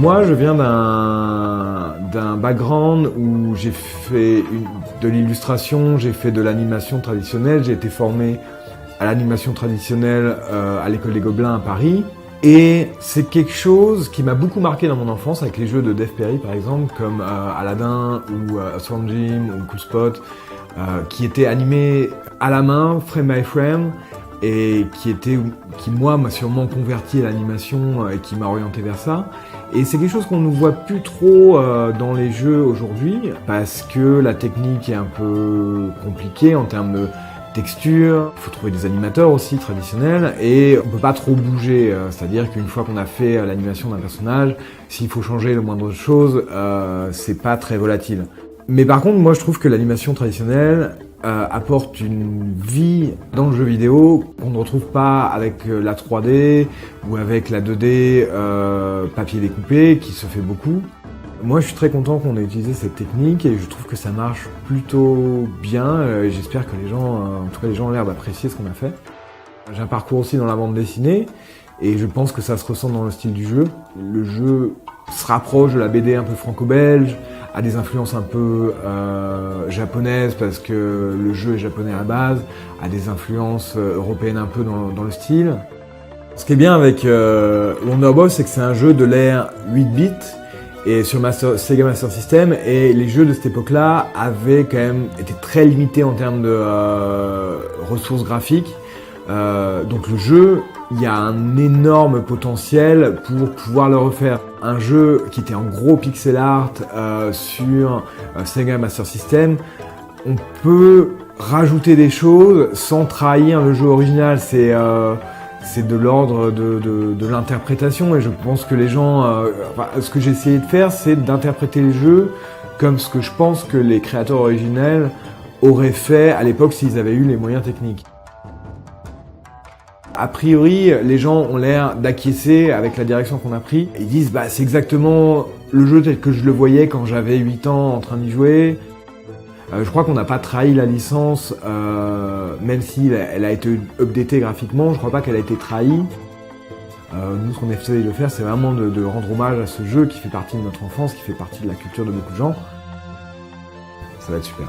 Moi, je viens d'un background où j'ai fait de l'illustration, j'ai fait de l'animation traditionnelle, j'ai été formé à l'animation traditionnelle à l'école des Gobelins à Paris. Et c'est quelque chose qui m'a beaucoup marqué dans mon enfance avec les jeux de Dave Perry par exemple, comme Aladdin ou Swan Gym ou Cool Spot, qui étaient animés à la main, frame by frame, et qui moi m'a sûrement converti à l'animation et qui m'a orienté vers ça. Et c'est quelque chose qu'on ne voit plus trop dans les jeux aujourd'hui, parce que la technique est un peu compliquée en termes de texture, il faut trouver des animateurs aussi traditionnels, et on peut pas trop bouger, c'est-à-dire qu'une fois qu'on a fait l'animation d'un personnage, s'il faut changer le moindre chose, c'est pas très volatile. Mais par contre, moi je trouve que l'animation traditionnelle apporte une vie dans le jeu vidéo qu'on ne retrouve pas avec la 3D ou avec la 2D papier découpé, qui se fait beaucoup. Moi, je suis très content qu'on ait utilisé cette technique et je trouve que ça marche plutôt bien. J'espère que les gens, en tout cas les gens ont l'air d'apprécier ce qu'on a fait. J'ai un parcours aussi dans la bande dessinée et je pense que ça se ressent dans le style du jeu. Le jeu se rapproche de la BD un peu franco-belge, a des influences un peu japonaises parce que le jeu est japonais à la base, a des influences européennes un peu dans le style. Ce qui est bien avec Wonder Boy, c'est que c'est un jeu de l'ère 8 bits. Et sur Sega Master System, et les jeux de cette époque-là avaient quand même été très limités en termes de ressources graphiques. Donc le jeu, il y a un énorme potentiel pour pouvoir le refaire. Un jeu qui était en gros pixel art sur Sega Master System, on peut rajouter des choses sans trahir le jeu original. C'est de l'ordre de l'interprétation et je pense que les gens... ce que j'ai essayé de faire, c'est d'interpréter les jeux comme ce que je pense que les créateurs originels auraient fait à l'époque s'ils avaient eu les moyens techniques. A priori, les gens ont l'air d'acquiescer avec la direction qu'on a pris. Ils disent bah c'est exactement le jeu tel que je le voyais quand j'avais 8 ans en train d'y jouer. Je crois qu'on n'a pas trahi la licence, même si elle a été updatée graphiquement, je crois pas qu'elle a été trahie. Nous, ce qu'on essaie de faire, c'est vraiment de rendre hommage à ce jeu qui fait partie de notre enfance, qui fait partie de la culture de beaucoup de gens. Ça va être super.